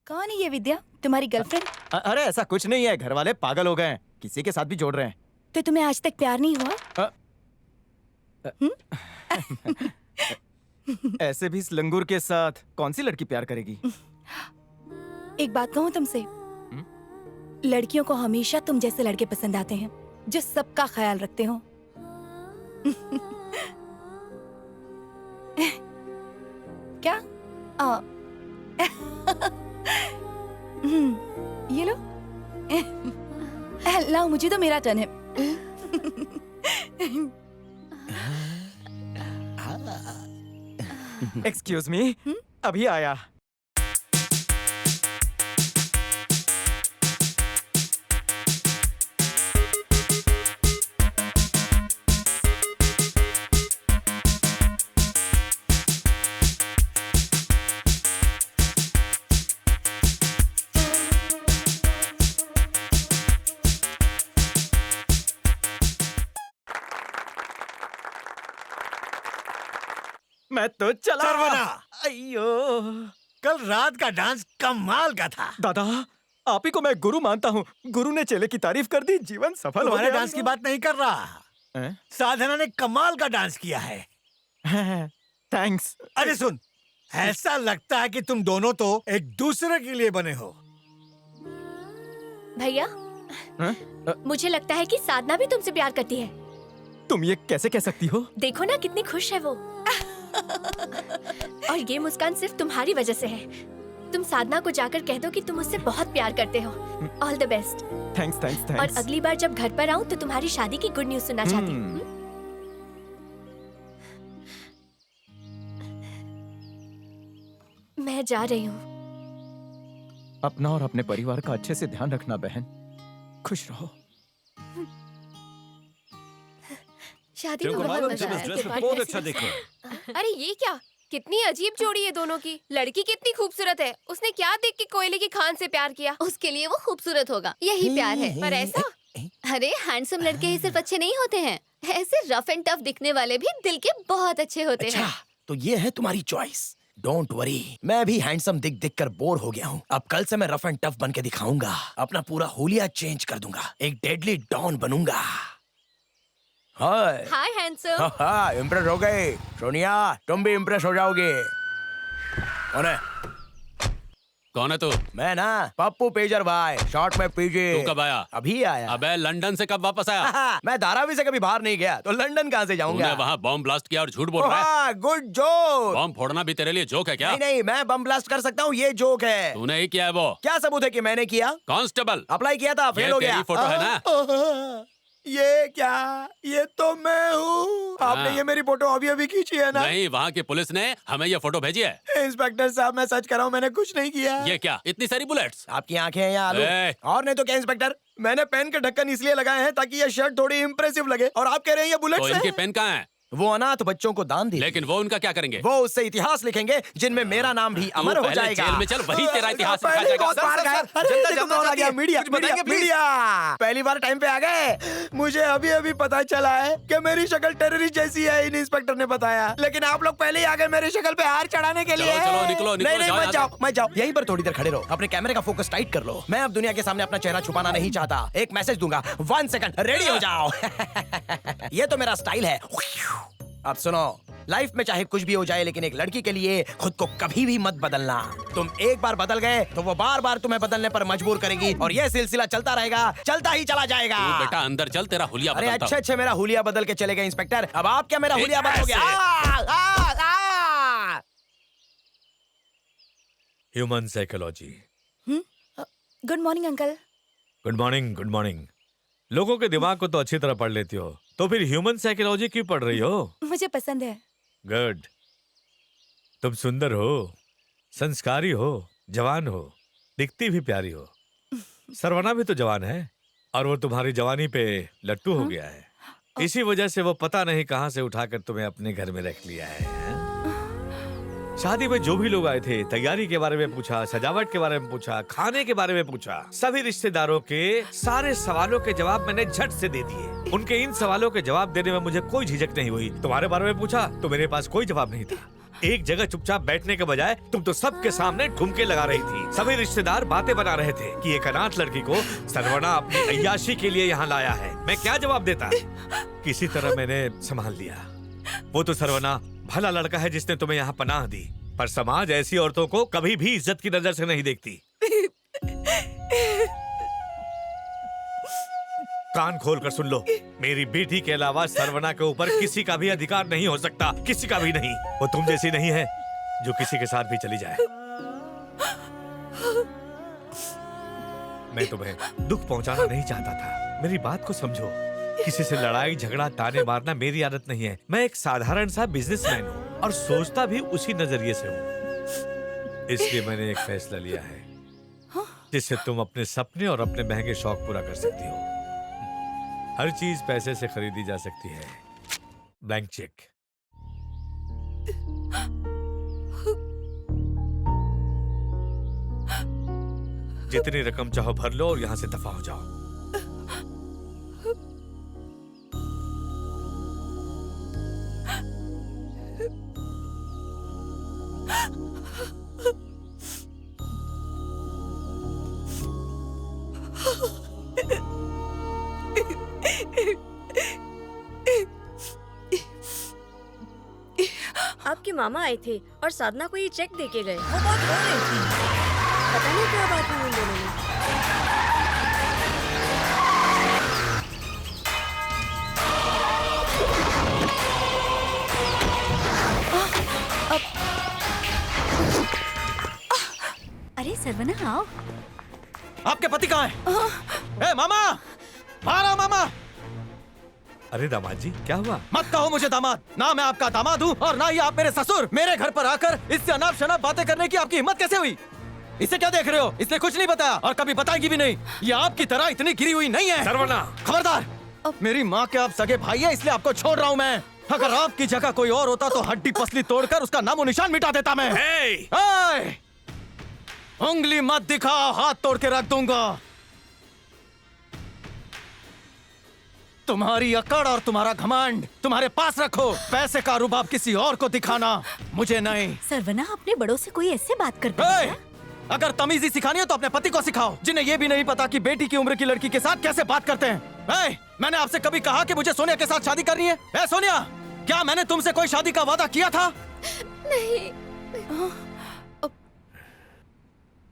कौन है ये विद्या? तुम्हारी गर्लफ्रेंड? अरे ऐसा कुछ नहीं है, घर वाले पागल हो गए हैं, किसी के साथ भी जोड़ रहे हैं। तो तुम्हें आज तक प्यार नहीं हुआ? ऐसे भी इस लंगूर के साथ कौन सी लड़की प्यार करेगी? एक बात कहूँ तुमसे, लड़कियों को हमेशा तुम जैसे लड़के पसंद आते हैं जो सबका ख्याल रखते हो। क्या? ये लो। लाओ, मुझे तो मेरा टर्न है। एक्सक्यूज मी, अभी आया। मैं तो चला। सरवना! अయ్యో, कल रात का डांस कमाल का था। दादा आप ही को मैं गुरु मानता हूँ। गुरु ने चेले की तारीफ कर दी, जीवन सफल हो तुम्हारे गया। डांस की बात नहीं कर रहा। साधना ने कमाल का डांस किया है। थैंक्स। अरे सुन, ऐसा लगता है कि तुम दोनों तो एक दूसरे के लिए बने हो। भैया, मुझे लगता है कि साधना भी तुमसे प्यार करती है। तुम ये कैसे कह सकती हो? देखो ना कितनी खुश है वो। और ये मुस्कान सिर्फ तुम्हारी वजह से है। तुम साधना को जाकर कह दो कि तुम उससे बहुत प्यार करते हो। All the best. Thanks thanks thanks. और अगली बार जब घर पर आऊँ तो तुम्हारी शादी की गुड न्यूज सुनना चाहती हूँ। मैं जा रही हूँ। अपना और अपने परिवार का अच्छे से ध्यान रखना बहन। खुश रहो। शादी में देखो बहुत मैडम, मजा तुम इस आया। ड्रेस में बहुत अच्छा दिख रहे हो। अरे ये क्या, कितनी अजीब जोड़ी है दोनों की। लड़की कितनी खूबसूरत है, उसने क्या देख के कोयले की खान से प्यार किया। उसके लिए वो खूबसूरत होगा, यही प्यार है। पर ऐसा? अरे हैंडसम लड़के ही सिर्फ अच्छे नहीं होते हैं, ऐसे रफ एंड टफ दिखने वाले भी दिल के बहुत अच्छे होते हैं। तो ये है तुम्हारी चॉइस। डोंट वरी, मैं भी हैंडसम दिख दिख कर बोर हो गया हूँ। अब कल से मैं रफ एंड टफ बन के दिखाऊंगा। अपना पूरा हुलिया चेंज कर दूंगा, एक डेडली डॉन बनूंगा। हाय हाय हैंडसम। इम्प्रेस हो गए सोनिया, तुम भी इम्प्रेस हो जाओगे। कौन है तू? मैं ना पप्पू पेजर भाई, शॉर्ट में पीजे। तू कब आया? अभी आया। अबे लंदन से कब वापस आया? मैं धारावी से कभी बाहर नहीं गया, तो लंदन कहाँ से जाऊंगा? तूने वहाँ बॉम्ब ब्लास्ट किया और झूठ बोल रहा है। Good joke. बॉम्ब फोड़ना भी तेरे लिए जोक है क्या? नहीं नहीं, मैं बम ब्लास्ट कर सकता हूँ, ये जोक है। तूने ही किया है वो। क्या सबूत है कि मैंने किया? कांस्टेबल अप्लाई किया था, फेल हो गया। तेरी फोटो है ना? ये क्या? ये तो मैं हूँ। आपने ये मेरी फोटो अभी अभी खींची है ना? नहीं, वहाँ की पुलिस ने हमें ये फोटो भेजी है। इंस्पेक्टर साहब, मैं सच कर रहा हूँ, मैंने कुछ नहीं किया। ये क्या, इतनी सारी बुलेट्स? आपकी आंखें हैं या आलू? और नहीं तो क्या इंस्पेक्टर, मैंने पेन के ढक्कन इसलिए लगाए हैं ताकि ये शर्ट थोड़ी इंप्रेसिव लगे, और आप कह रहे हैं ये बुलेट्स तो हैं? इनकी पेन कहाँ है? वो अनाथ बच्चों को दान दी। लेकिन वो उनका क्या करेंगे? वो उससे इतिहास लिखेंगे जिनमें मेरा नाम भी अमर हो जाएगा। जेल में चल, वही तेरा इतिहास लिखा पहले जाएगा। बहुत बार गए। जनता जानना चाहती है। मीडिया पहली बार टाइम पे आ गए। मुझे अभी अभी पता चला है कि मेरी शक्ल टेररिस्ट जैसी है, इन इंस्पेक्टर ने बताया। लेकिन आप लोग पहले ही आ गए मेरी शक्ल पे हार चढ़ाने के लिए। चलो निकलो, नहीं नहीं, मत जाओ मत जाओ, यहीं पर थोड़ी देर खड़े रहो। अपने कैमरे का फोकस टाइट कर लो। मैं अब दुनिया के सामने अपना चेहरा छुपाना नहीं चाहता। एक मैसेज दूंगा, 1 सेकंड, रेडी हो जाओ। ये तो मेरा स्टाइल है। अब सुनो, लाइफ में चाहे कुछ भी हो जाए, लेकिन एक लड़की के लिए खुद को कभी भी मत बदलना। तुम एक बार बदल गए तो वो बार बार तुम्हें बदलने पर मजबूर करेगी, और ये सिलसिला चलता रहेगा, चलता ही चला जाएगा। तू बेटा अंदर चल, तेरा हुलिया अरे बदलता हूं। अच्छे मेरा हुलिया बदल के चले गए इंस्पेक्टर। अब आप क्या मेरा हुलिया बदलोगे? Human psychology. Good morning uncle. Good morning, good morning. लोगों के दिमाग को तो अच्छी तरह पढ़ लेती हो, तो फिर ह्यूमन साइकोलॉजी क्यों पढ़ रही हो? मुझे पसंद है। गुड। तुम सुंदर हो, संस्कारी हो, जवान हो, दिखती भी प्यारी हो। सरवना भी तो जवान है, और वो तुम्हारी जवानी पे लट्टू हो गया है। इसी वजह से वो पता नहीं कहां से उठाकर तुम्हें अपने घर में रख लिया है। शादी में जो भी लोग आए थे, तैयारी के बारे में पूछा, सजावट के बारे में पूछा, खाने के बारे में पूछा। सभी रिश्तेदारों के सारे सवालों के जवाब मैंने झट से दे दिए। उनके इन सवालों के जवाब देने में मुझे कोई झिझक नहीं हुई। तुम्हारे बारे में पूछा तो मेरे पास कोई जवाब नहीं था। एक जगह चुपचाप बैठने के बजाय तुम तो सबके सामने ठुमके लगा रही थी। सभी रिश्तेदार बातें बना रहे थे कि एक अनाथ लड़की को सरवना अपनी अय्याशी के लिए यहाँ लाया है। मैं क्या जवाब देता? किसी तरह मैंने संभाल लिया। वो तो सरवना भला लड़का है जिसने तुम्हें यहाँ पनाह दी, पर समाज ऐसी औरतों को कभी भी इज्जत की नजर से नहीं देखती। कान खोल कर सुन लो, मेरी बेटी के अलावा सरवना के ऊपर किसी का भी अधिकार नहीं हो सकता, किसी का भी नहीं। वो तुम जैसी नहीं है जो किसी के साथ भी चली जाए। मैं तुम्हें दुख पहुंचाना नहीं चाहता था, मेरी बात को समझो। किसी से लड़ाई झगड़ा ताने मारना मेरी आदत नहीं है। मैं एक साधारण सा बिजनेसमैन हूँ और सोचता भी उसी नजरिए से हूँ। इसलिए मैंने एक फैसला लिया है जिससे तुम अपने सपने और अपने महंगे शौक पूरा कर सकती हो। हर चीज पैसे से खरीदी जा सकती है, ब्लैंक चेक। जितनी रकम चाहो भर लो और यहां से दफा हो जाओ। आपके मामा आए थे और साधना को ये चेक दे के गए। वो बहुत रो रही थी। पता नहीं क्या बात हुई उन दोनों में। अरे सरवना आओ। आपके पति कहाँ है? ए मामा, बाहर आओ मामा। अरे दामाद जी, क्या हुआ? मत कहो मुझे दामाद, ना मैं आपका दामाद हूँ और ना ही आप मेरे ससुर। मेरे घर पर आकर इससे अनाप शनाप बातें करने की आपकी हिम्मत कैसे हुई? इसे क्या देख रहे हो? इसने कुछ नहीं बताया और कभी बताएगी भी नहीं। ये आपकी तरह इतनी गिरी हुई नहीं है। सरवना! खबरदार! मेरी माँ के आप सगे भाई है, इसलिए आपको छोड़ रहा हूँ मैं। अगर आपकी जगह कोई और होता तो हड्डी पसली तोड़कर उसका नामो निशान मिटा देता मैं। हे! उंगली मत दिखाओ, हाथ तोड़ के रख दूंगा। तुम्हारी अकड़ और तुम्हारा घमंड तुम्हारे पास रखो। पैसे का रुबाब किसी और को दिखाना, मुझे नहीं। सरवना अपने बड़ों से कोई ऐसे बात करता है क्या? अगर तमीजी सिखानी है तो अपने पति को सिखाओ, जिन्हें ये भी नहीं पता कि बेटी की उम्र की लड़की के साथ कैसे बात करते हैं। मैंने आपसे कभी कहा कि मुझे सोनिया के साथ शादी करनी है? सोनिया, क्या मैंने तुमसे कोई शादी का वादा किया था? नहीं।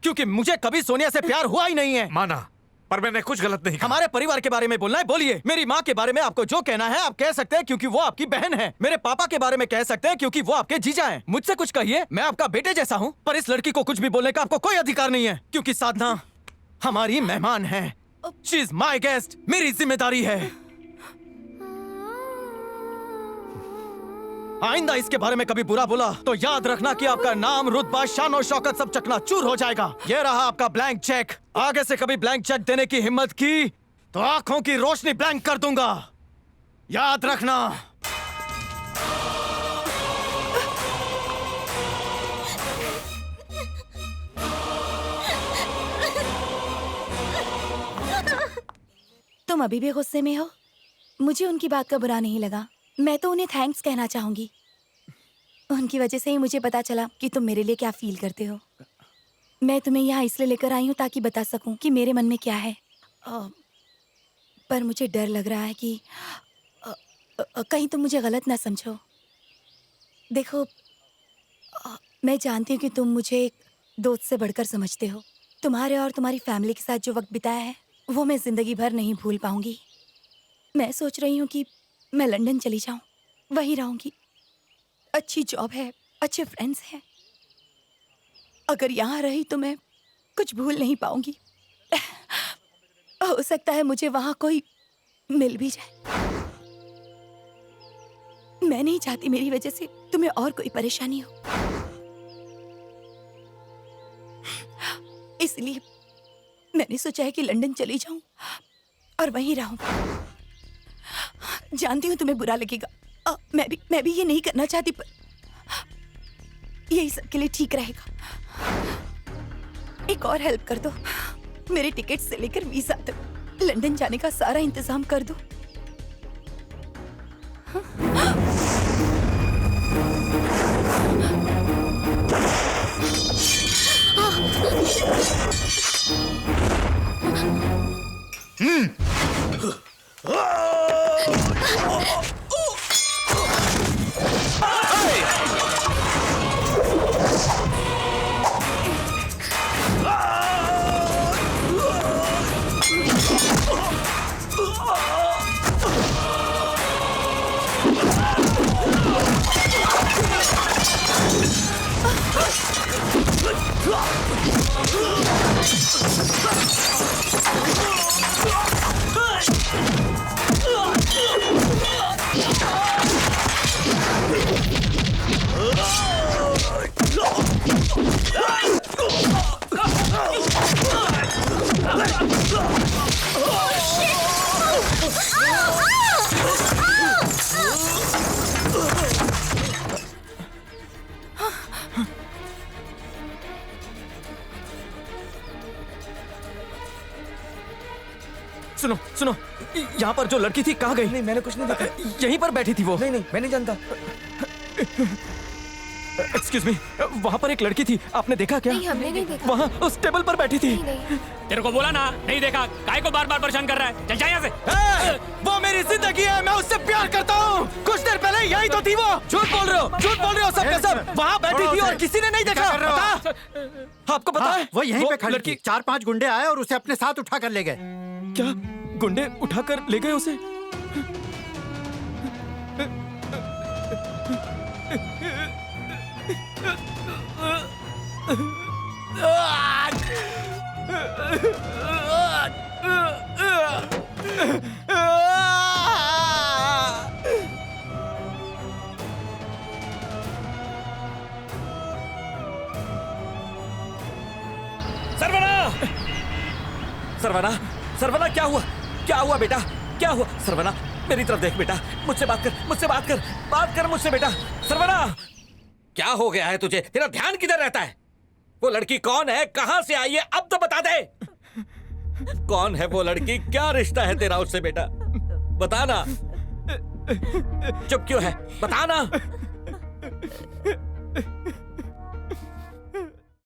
क्योंकि मुझे कभी सोनिया से प्यार हुआ ही नहीं है। माना, पर मैंने कुछ गलत नहीं कहा। हमारे परिवार के बारे में बोलना है, बोलिए। मेरी माँ के बारे में आपको जो कहना है आप कह सकते हैं क्योंकि वो आपकी बहन है। मेरे पापा के बारे में कह सकते हैं क्योंकि वो आपके जीजा हैं। मुझसे कुछ कहिए, मैं आपका बेटे जैसा हूँ, पर इस लड़की को कुछ भी बोलने का आपको कोई अधिकार नहीं है क्योंकि साधना हमारी मेहमान है। शी इज माई गेस्ट, मेरी जिम्मेदारी है। आइंदा इसके बारे में कभी बुरा बोला तो याद रखना कि आपका नाम, रुतबा, शान और शौकत सब चकनाचूर हो जाएगा। ये रहा आपका ब्लैंक चेक। आगे से कभी ब्लैंक चेक देने की हिम्मत की तो आंखों की रोशनी ब्लैंक कर दूंगा, याद रखना। तुम अभी भी गुस्से में हो? मुझे उनकी बात का बुरा नहीं लगा। मैं तो उन्हें थैंक्स कहना चाहूंगी। उनकी वजह से ही मुझे पता चला कि तुम मेरे लिए क्या फील करते हो। मैं तुम्हें यहाँ इसलिए लेकर आई हूँ ताकि बता सकूं कि मेरे मन में क्या है। पर मुझे डर लग रहा है कि कहीं तुम मुझे गलत ना समझो। देखो, मैं जानती हूँ कि तुम मुझे एक दोस्त से बढ़कर समझते हो। तुम्हारे और तुम्हारी फैमिली के साथ जो वक्त बिताया है वो मैं जिंदगी भर नहीं भूल पाऊंगी। मैं सोच रही हूँ कि मैं लंदन चली जाऊँ, वहीं रहूंगी। अच्छी जॉब है, अच्छे फ्रेंड्स हैं। अगर यहाँ रही तो मैं कुछ भूल नहीं पाऊंगी। हो सकता है मुझे वहाँ कोई मिल भी जाए। मैं नहीं चाहती मेरी वजह से तुम्हें और कोई परेशानी हो, इसलिए मैंने सोचा है कि लंदन चली जाऊं और वहीं रहूं। जानती हूँ तुम्हें बुरा लगेगा, मैं भी ये नहीं करना चाहती, पर यही सबके लिए ठीक रहेगा। एक और हेल्प कर दो, मेरे टिकट से लेकर वीजा तक लंदन जाने का सारा इंतजाम कर दो। हाँ? सुनो सुनो, यहाँ पर जो लड़की थी कहाँ गई? नहीं, मैंने कुछ नहीं देखा। यहीं पर बैठी थी वो। नहीं नहीं, मैं नहीं जानता। एक्सक्यूज मी, वहाँ पर एक लड़की थी, आपने देखा क्या? नहीं, हमने नहीं देखा। वहाँ उस टेबल पर बैठी थी। नहीं। तेरे को बोला ना, नहीं देखा। काहे को बार बार परेशान कर रहा है? चल जा यहाँ से। वो मेरी जिंदगी है, मैं उससे प्यार करता हूँ। कुछ देर पहले यही तो थी वो। झूठ बोल रहे हो, झूठ बोल रहे हो सब के सब। वहाँ बैठी थी और किसी ने नहीं देखा। बता, आपको पता है? वो यहीं पे खड़ी लड़की थी। 4-5 गुंडे आए और उसे अपने साथ उठा कर ले गए। क्या गुंडे उठाकर ले गए उसे? सरवना! सरवना! सरवना, क्या हुआ? क्या हुआ बेटा? क्या हुआ? सरवना, मेरी तरफ देख बेटा। मुझसे बात कर, मुझसे बात कर, बात कर मुझसे बेटा। सरवना! क्या हो गया है तुझे? तेरा ध्यान किधर रहता है? वो लड़की कौन है? कहां से आई है? अब तो बता दे। कौन है वो लड़की? क्या रिश्ता है तेरा उससे बेटा? बताना। चुप क्यों है? बताना।